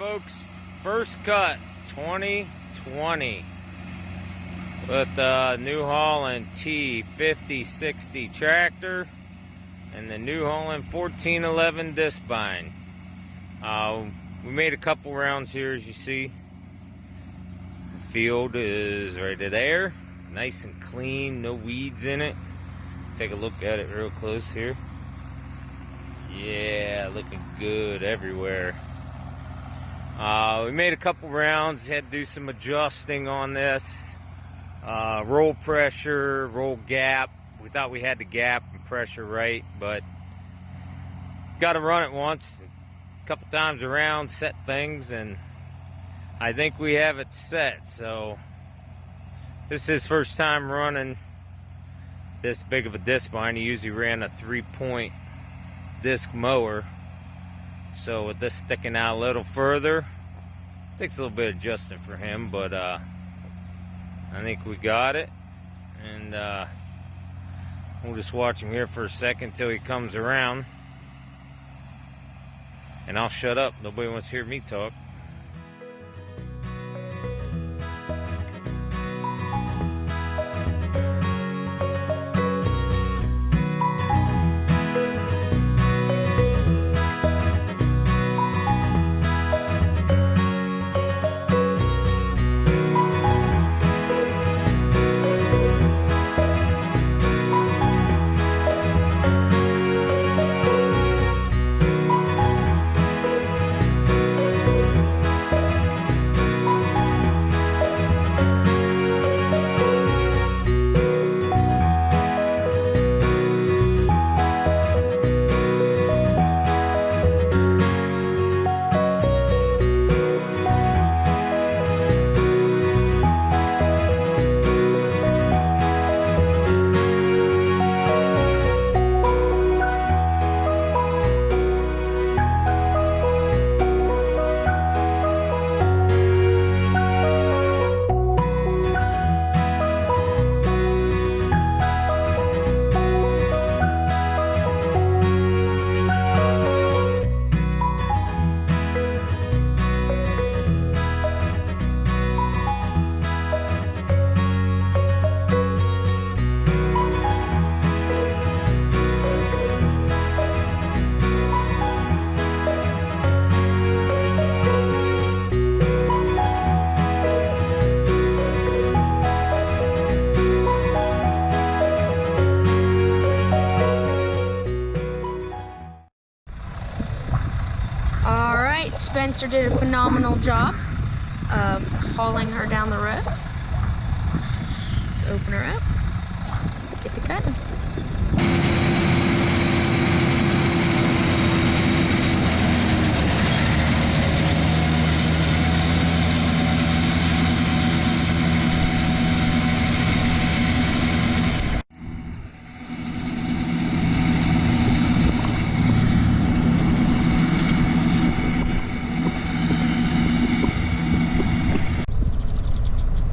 folks, first cut 2020 with the New Holland T5060 tractor and the New Holland 1411 disc bind. We made a couple rounds here, as you see. The field is right there, nice and clean, no weeds in it. Take a look at it real close here. Yeah, looking good everywhere. We made a couple rounds, had to do some adjusting on this. Roll pressure, roll gap. We thought we had the gap and pressure right, but got to run it once, a couple times around, set things, and I think we have it set. So this is his first time running this big of a disc bind. He usually ran a 3-point disc mower, so with this sticking out a little further, takes a little bit of adjusting for him, but I think we got it, and we'll just watch him here for a second till he comes around, and I'll shut up. Nobody wants to hear me talk. Spencer did a phenomenal job of hauling her down the road. Let's open her up, get to cutting.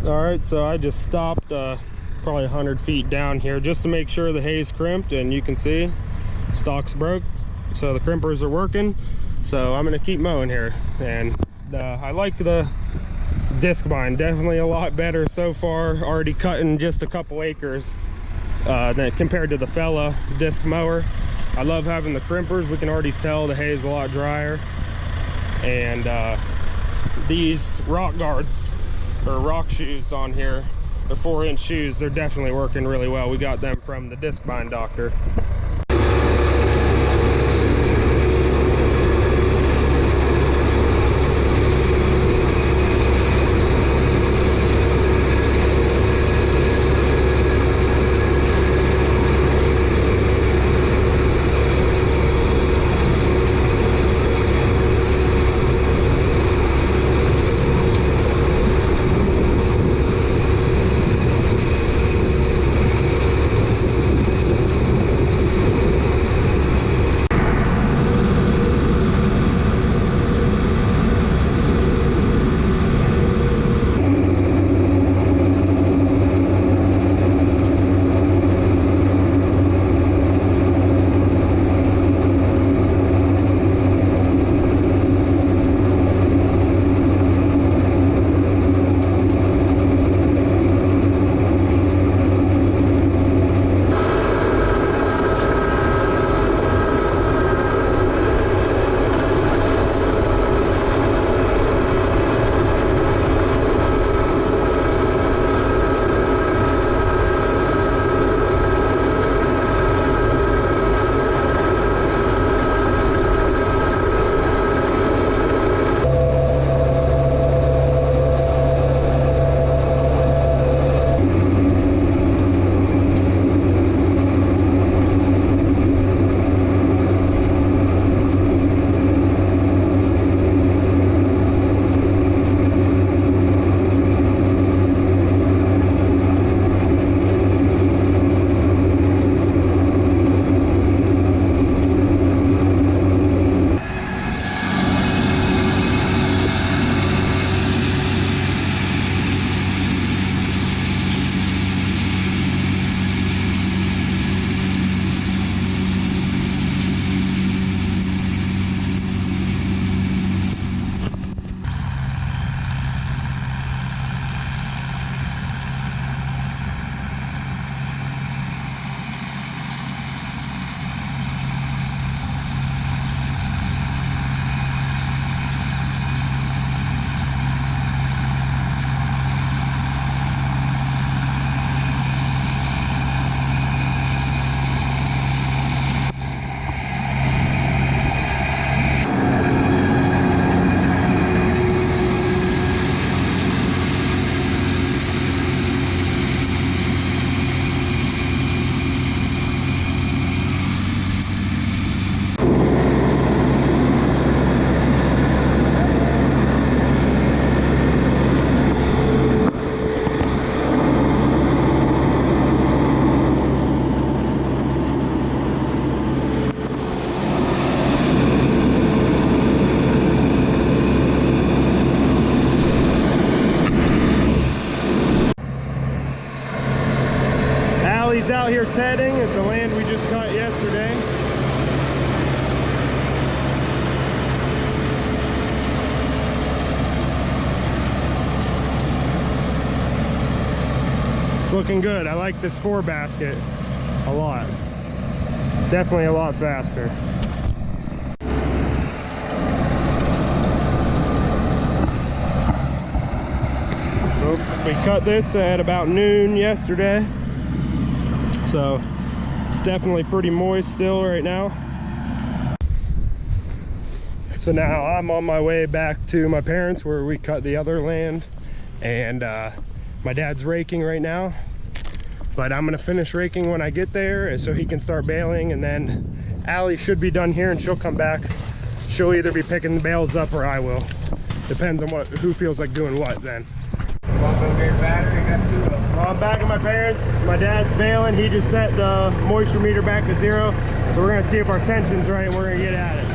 Alright, so I just stopped probably 100 feet down here just to make sure the hay's crimped, and you can see stalks broke, so the crimpers are working. So I'm going to keep mowing here, and I like the disc bind, definitely a lot better so far. Already cutting just a couple acres than compared to the Fella disc mower. I love having the crimpers. We can already tell the hay's a lot drier, and these rock guards or rock shoes on here, the 4-inch shoes, they're definitely working really well. We got them from the disc bind doctor. tedding at the land we just cut yesterday. It's looking good. I like this 4-basket a lot. Definitely a lot faster. We cut this at about noon yesterday, so it's definitely pretty moist still right now. So now I'm on my way back to my parents where we cut the other land, and my dad's raking right now, but I'm gonna finish raking when I get there so he can start baling, and then Allie should be done here and she'll come back. She'll either be picking the bales up or I will. Depends on who feels like doing what then. Well, I'm back at my parents. My dad's baling. He just set the moisture meter back to 0. So we're gonna see if our tension's right and we're gonna get at it.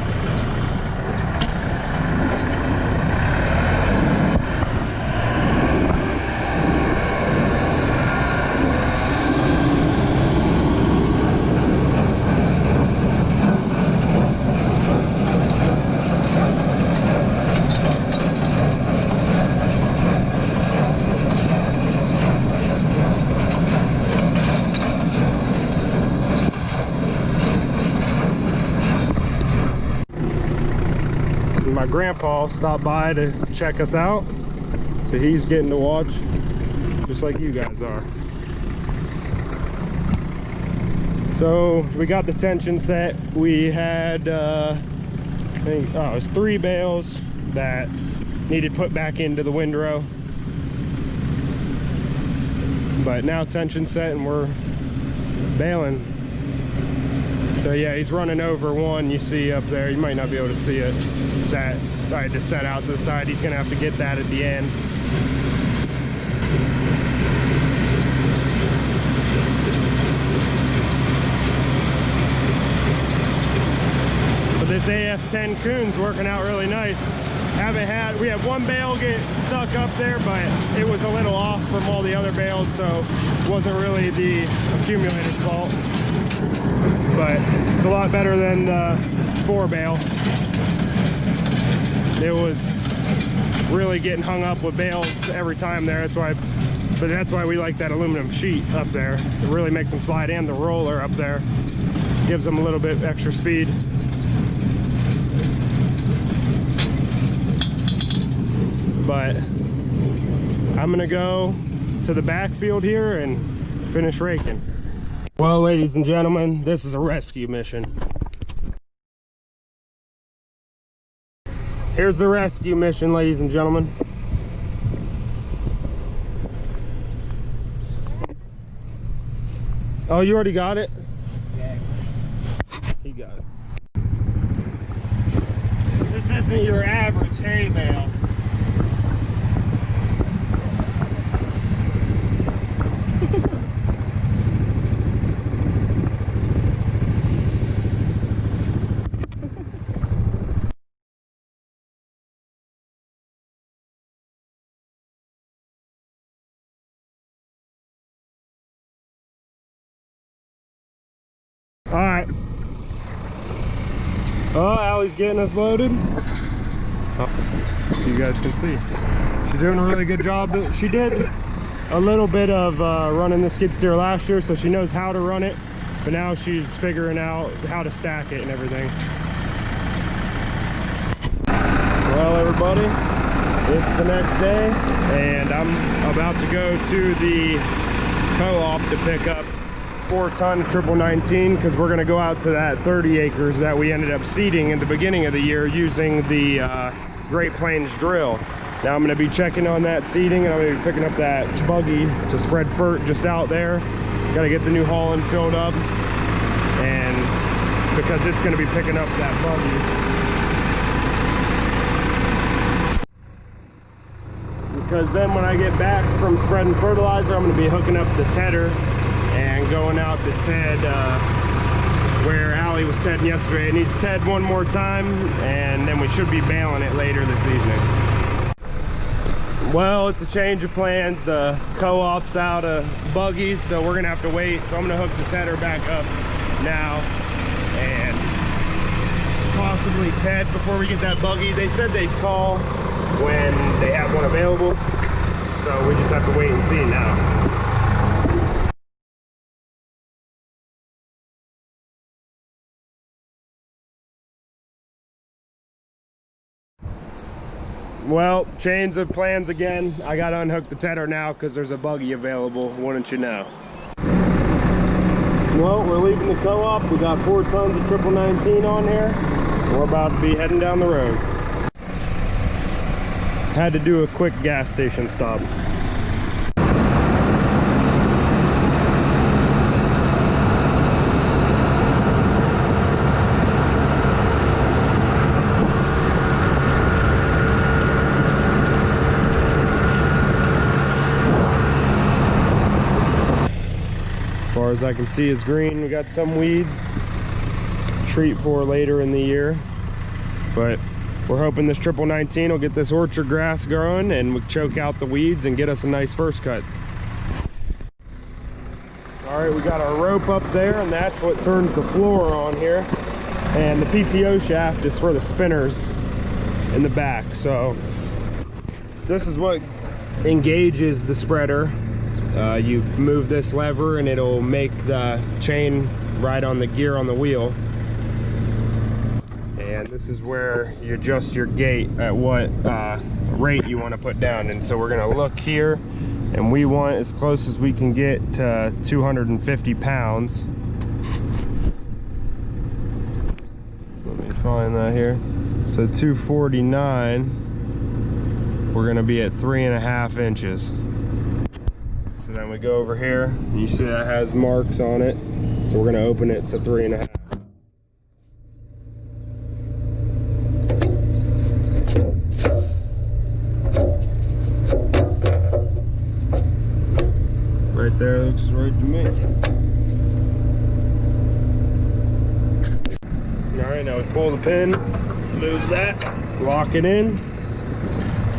My grandpa stopped by to check us out, so he's getting to watch just like you guys are. So we got the tension set. We had I think it was 3 bales that needed put back into the windrow, but now tension set and we're baling. So yeah, he's running over one you see up there. You might not be able to see it. That I just set out to the side. He's gonna have to get that at the end. But this AF10 coon's working out really nice. We had one bale get stuck up there, but it was a little off from all the other bales, so it wasn't really the accumulator's fault. But it's a lot better than the 4 bale. It was really getting hung up with bales every time there. That's why we like that aluminum sheet up there. It really makes them slide, and the roller up there gives them a little bit extra speed. But I'm gonna go to the backfield here and finish raking. Well, ladies and gentlemen, this is a rescue mission. Here's the rescue mission, ladies and gentlemen. Oh, you already got it? Yeah. He got it. This isn't your average hay bale. All right. Oh, Allie's getting us loaded. So you guys can see. She's doing a really good job. She did a little bit of running the skid steer last year, so she knows how to run it. But now she's figuring out how to stack it and everything. Well, everybody, it's the next day, and I'm about to go to the co-op to pick up 4-ton 1919 because we're going to go out to that 30 acres that we ended up seeding in the beginning of the year using the Great Plains drill. Now I'm going to be checking on that seeding, and I'm going to be picking up that buggy to spread fert just out there. Got to get the New Holland filled up, and because it's going to be picking up that buggy. Because then when I get back from spreading fertilizer, I'm going to be hooking up the tedder and going out to ted where Allie was tedding yesterday. It needs ted one more time, and then we should be baling it later this evening. Well, it's a change of plans. The co-op's out of buggies, so we're gonna have to wait. So I'm gonna hook the tedder back up now and possibly ted before we get that buggy. They said they'd call when they have one available, so we just have to wait and see now. Well, change of plans again. I gotta unhook the tedder now because there's a buggy available, wouldn't you know. Well, we're leaving the co-op. We got 4 tons of 1919 on here. We're about to be heading down the road. Had to do a quick gas station stop. As far as I can see is green. We got some weeds treat for later in the year, but we're hoping this 1919 will get this orchard grass growing and we'll choke out the weeds and get us a nice first cut. All right, we got our rope up there, and that's what turns the floor on here, and the PTO shaft is for the spinners in the back. So this is what engages the spreader. You move this lever and it'll make the chain ride on the gear on the wheel. And this is where you adjust your gate at what rate you want to put down. And so we're going to look here, and we want as close as we can get to 250 pounds. Let me find that here. So 249, we're going to be at 3.5 inches. So then we go over here, and you see that has marks on it. So we're going to open it to 3.5. Right there, looks right to me. Alright, now we pull the pin, move that, lock it in,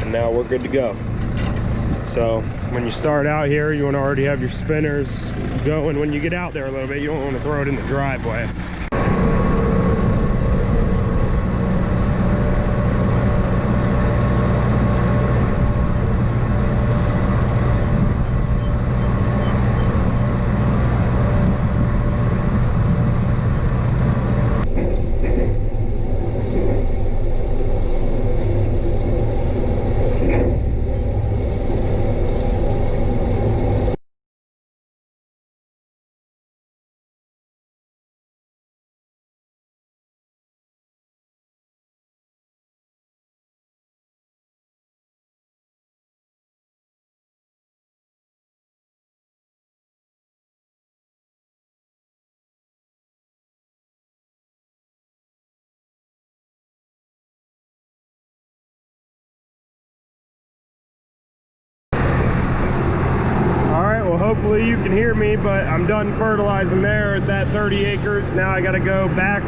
and now we're good to go. So when you start out here, you want to already have your spinners going. When you get out there a little bit, you don't want to throw it in the driveway. Well, hopefully you can hear me, but I'm done fertilizing there at that 30 acres. Now I got to go back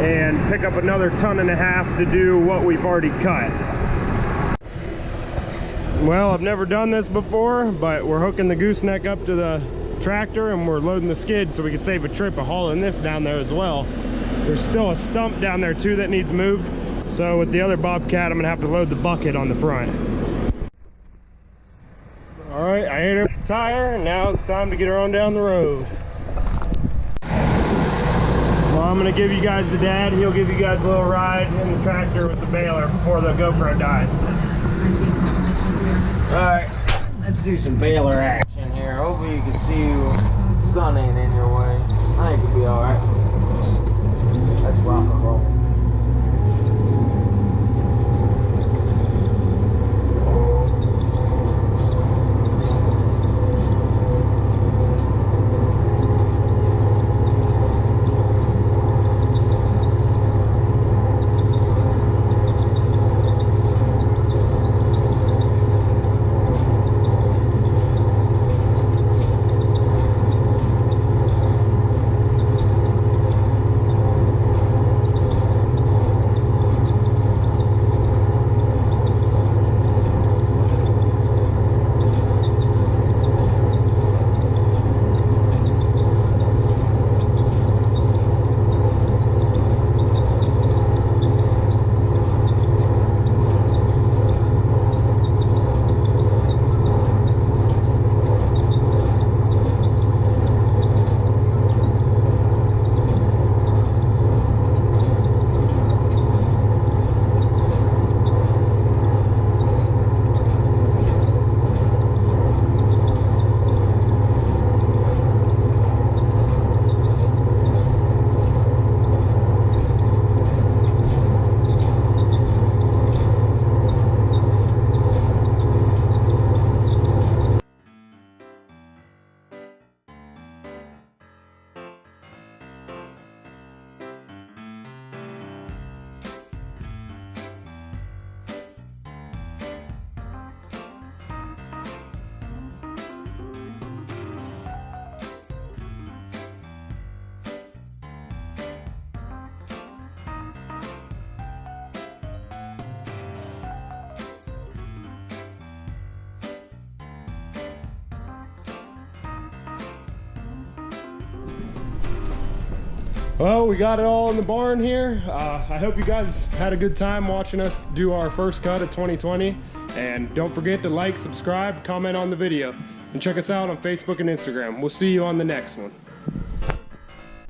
and pick up another 1.5 tons to do what we've already cut. Well, I've never done this before, but we're hooking the gooseneck up to the tractor and we're loading the skid so we can save a trip of hauling this down there as well. There's still a stump down there too that needs moved. So with the other Bobcat, I'm gonna have to load the bucket on the front. All right, I hit her tire, and now it's time to get her on down the road. Well, I'm gonna give you guys the dad. He'll give you guys a little ride in the tractor with the baler before the GoPro dies. All right, let's do some baler action here. Hopefully you can see the sun ain't in your way. I think it'll be all right. Let's rock and roll. Well, we got it all in the barn here. I hope you guys had a good time watching us do our first cut of 2020. And don't forget to like, subscribe, comment on the video. And check us out on Facebook and Instagram. We'll see you on the next one.